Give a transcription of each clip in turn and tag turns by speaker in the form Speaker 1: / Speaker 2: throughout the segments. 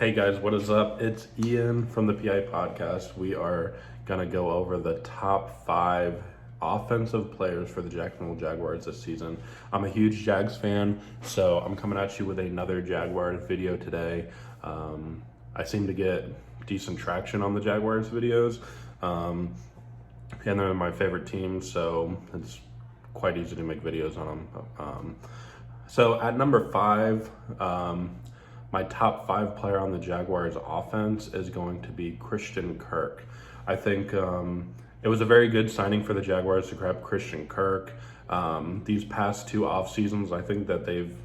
Speaker 1: Hey guys, what is up? It's Ian from the PI Podcast. We are going to go over the top 5 offensive players for the Jacksonville Jaguars this season. I'm a huge Jags fan, so I'm coming at you with another Jaguars video today. I seem to get decent traction on the Jaguars videos, and they're my favorite team, so it's quite easy to make videos on them. So at number 5, my top 5 player on the Jaguars offense is going to be Christian Kirk. I think it was a very good signing for the Jaguars to grab Christian Kirk. These past 2 off seasons, I think that they've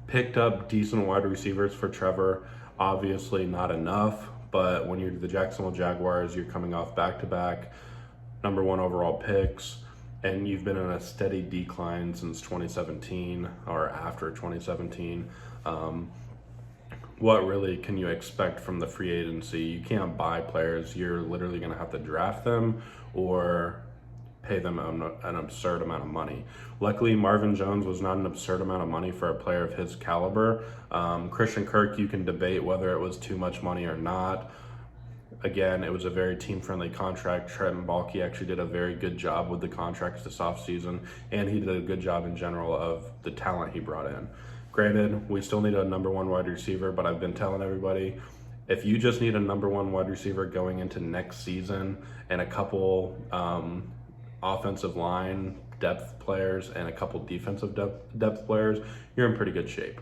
Speaker 1: picked up decent wide receivers for Trevor. Obviously not enough, but when you're the Jacksonville Jaguars, you're coming off back-to-back number 1 overall picks, and you've been in a steady decline since 2017 or after 2017. What really can you expect from the free agency? You can't buy players. You're literally going to have to draft them or pay them an absurd amount of money. Luckily, Marvin Jones was not an absurd amount of money for a player of his caliber. Christian Kirk, you can debate whether it was too much money or not. Again, it was a very team-friendly contract. Trent Baalke actually did a very good job with the contracts this offseason, and he did a good job in general of the talent he brought in. Granted, we still need a number 1 wide receiver, but I've been telling everybody, if you just need a number 1 wide receiver going into next season and a couple offensive line depth players and a couple defensive depth players, you're in pretty good shape.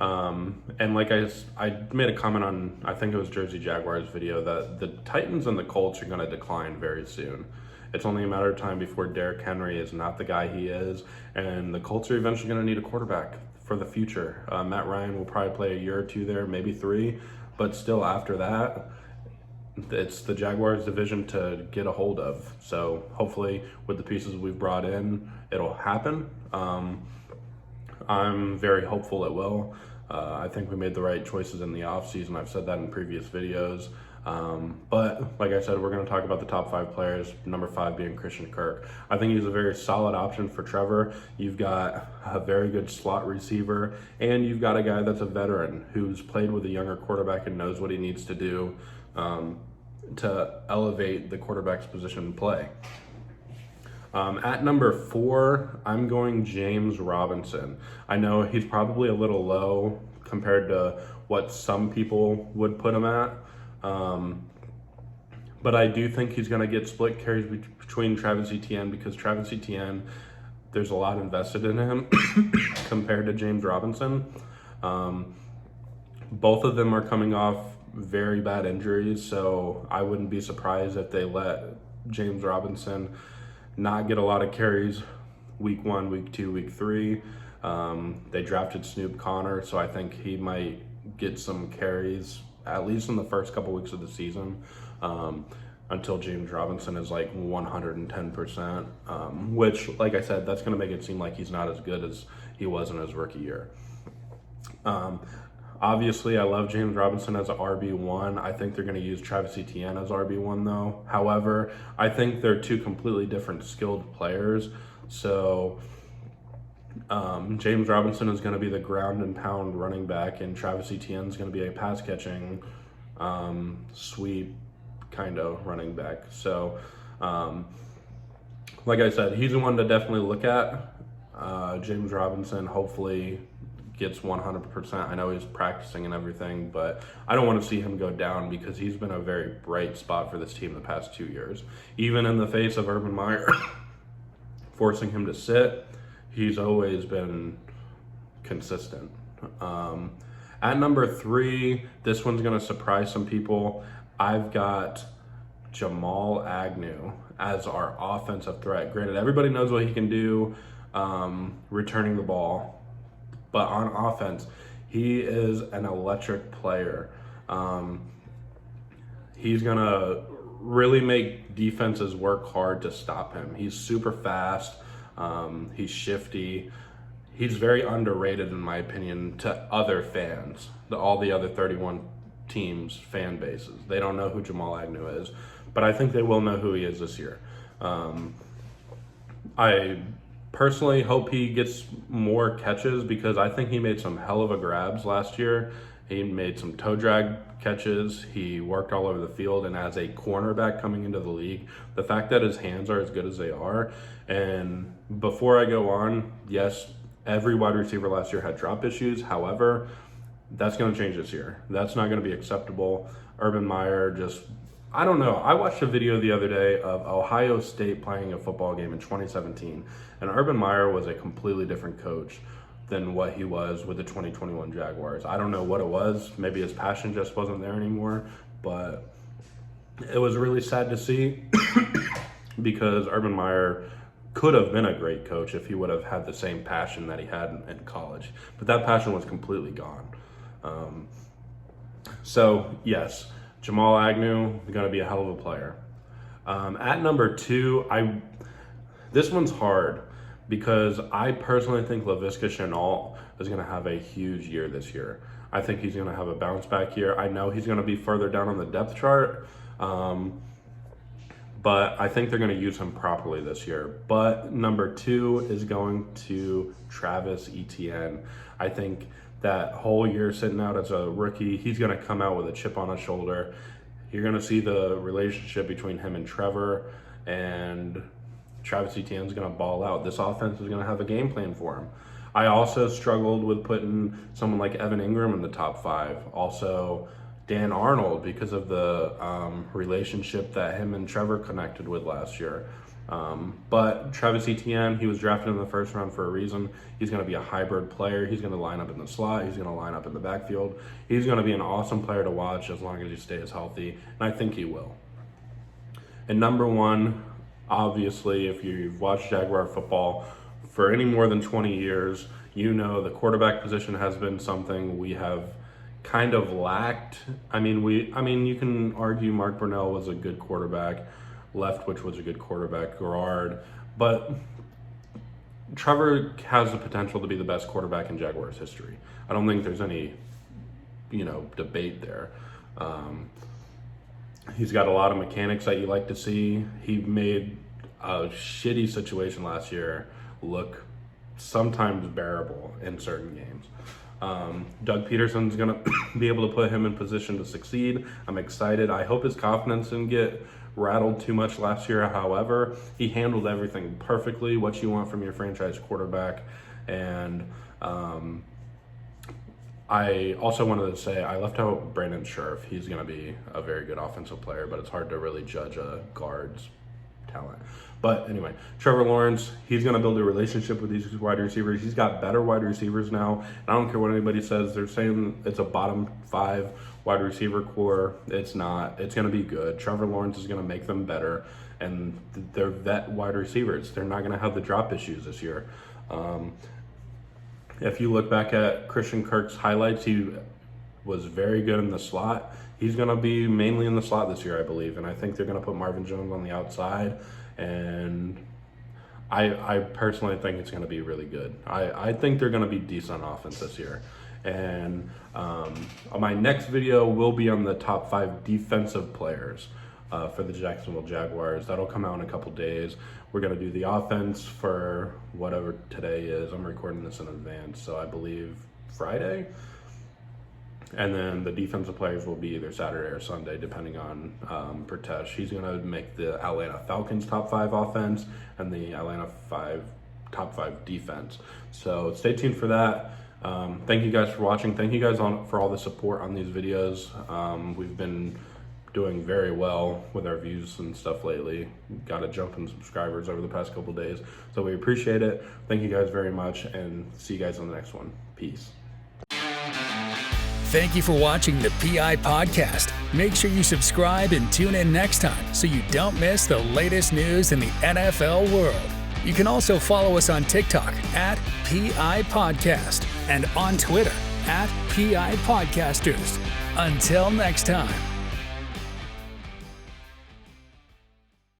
Speaker 1: And like I made a comment on, I think it was Jersey Jaguars video, that the Titans and the Colts are going to decline very soon. It's only a matter of time before Derrick Henry is not the guy he is, and the Colts are eventually going to need a quarterback for the future. Matt Ryan will probably play a year or 2 there, maybe 3, but still after that, it's the Jaguars division to get a hold of. So hopefully with the pieces we've brought in, it'll happen. I'm very hopeful it will. I think we made the right choices in the offseason. I've said that in previous videos. But like I said, we're going to talk about the top 5 players, number 5 being Christian Kirk. I think he's a very solid option for Trevor. You've got a very good slot receiver, and you've got a guy that's a veteran who's played with a younger quarterback and knows what he needs to do to elevate the quarterback's position in play. At number 4, I'm going James Robinson. I know he's probably a little low compared to what some people would put him at, but I do think he's going to get split carries between Travis Etienne, because Travis Etienne, there's a lot invested in him compared to James Robinson. Both of them are coming off very bad injuries, so I wouldn't be surprised if they let James Robinson not get a lot of carries week 1, week 2, week 3. They drafted Snoop Connor, so I think he might get some carries at least in the first couple weeks of the season, until James Robinson is like 110%, which, like I said, that's going to make it seem like he's not as good as he was in his rookie year. Obviously, I love James Robinson as an RB1. I think they're going to use Travis Etienne as RB1, though. However, I think they're 2 completely different skilled players. So James Robinson is going to be the ground and pound running back, and Travis Etienne is going to be a pass catching, sweep kind of running back. So, like I said, he's the one to definitely look at. James Robinson hopefully gets 100%. I know he's practicing and everything, but I don't want to see him go down, because he's been a very bright spot for this team the past 2 years. Even in the face of Urban Meyer forcing him to sit, he's always been consistent. At number 3, this one's going to surprise some people. I've got Jamal Agnew as our offensive threat. Granted, everybody knows what he can do returning the ball, but on offense, he is an electric player. He's going to really make defenses work hard to stop him. He's super fast. He's shifty. He's very underrated, in my opinion, to other fans, all the other 31 teams' fan bases. They don't know who Jamal Agnew is, but I think they will know who he is this year. I personally hope he gets more catches because I think he made some hell of a grabs last year. He made some toe drag catches. He worked all over the field, and as a cornerback coming into the league, the fact that his hands are as good as they are. And before I go on, yes, every wide receiver last year had drop issues. However, that's going to change this year. That's not going to be acceptable. Urban Meyer I don't know. I watched a video the other day of Ohio State playing a football game in 2017, and Urban Meyer was a completely different coach than what he was with the 2021 Jaguars. I don't know what it was. Maybe his passion just wasn't there anymore, but it was really sad to see because Urban Meyer could have been a great coach if he would have had the same passion that he had in college, but that passion was completely gone. So yes, Jamal Agnew is going to be a hell of a player. At number 2, this one's hard because I personally think Laviska Shenault is going to have a huge year this year. I think he's going to have a bounce back year. I know he's going to be further down on the depth chart, but I think they're going to use him properly this year. But number 2 is going to Travis Etienne. I think that whole year sitting out as a rookie, he's going to come out with a chip on his shoulder. You're going to see the relationship between him and Trevor, and Travis Etienne's going to ball out. This offense is going to have a game plan for him. I also struggled with putting someone like Evan Ingram in the top 5. Also, Dan Arnold, because of the relationship that him and Trevor connected with last year. But Travis Etienne, he was drafted in the first round for a reason. He's going to be a hybrid player. He's going to line up in the slot. He's going to line up in the backfield. He's going to be an awesome player to watch as long as he stays healthy, and I think he will. And number 1, obviously, if you've watched Jaguar football for any more than 20 years, you know the quarterback position has been something we have kind of lacked. I mean, you can argue Mark Brunell was a good quarterback. Leftwich was a good quarterback, Garrard, but Trevor has the potential to be the best quarterback in Jaguars history. I don't think there's any, debate there. He's got a lot of mechanics that you like to see. He made a shitty situation last year look sometimes bearable in certain games. Doug Peterson's going to be able to put him in position to succeed. I'm excited. I hope his confidence didn't get rattled too much last year. However, he handled everything perfectly, what you want from your franchise quarterback. And I also wanted to say I left out Brandon Scherf. He's going to be a very good offensive player, but it's hard to really judge a guard's talent. But anyway, Trevor Lawrence, he's going to build a relationship with these wide receivers. He's got better wide receivers now. And I don't care what anybody says. They're saying it's a bottom 5 wide receiver core. It's not. It's going to be good. Trevor Lawrence is going to make them better. And they're vet wide receivers. They're not going to have the drop issues this year. If you look back at Christian Kirk's highlights, he was very good in the slot. He's going to be mainly in the slot this year, I believe. And I think they're going to put Marvin Jones on the outside. And I personally think it's going to be really good. I think they're going to be decent on offense this year. And my next video will be on the top 5 defensive players for the Jacksonville Jaguars. That'll come out in a couple days. We're going to do the offense for whatever today is. I'm recording this in advance, so I believe Friday. And then the defensive players will be either Saturday or Sunday, depending on Pratesh. He's going to make the Atlanta Falcons top 5 offense and the Atlanta top 5 defense. So stay tuned for that. Thank you guys for watching. Thank you guys for all the support on these videos. We've been doing very well with our views and stuff lately. Got a jump in subscribers over the past couple days. So we appreciate it. Thank you guys very much, and see you guys on the next one. Peace.
Speaker 2: Thank you for watching the PI Podcast. Make sure you subscribe and tune in next time so you don't miss the latest news in the NFL world. You can also follow us on TikTok at PI Podcast and on Twitter at PIPodcasters. Until next time.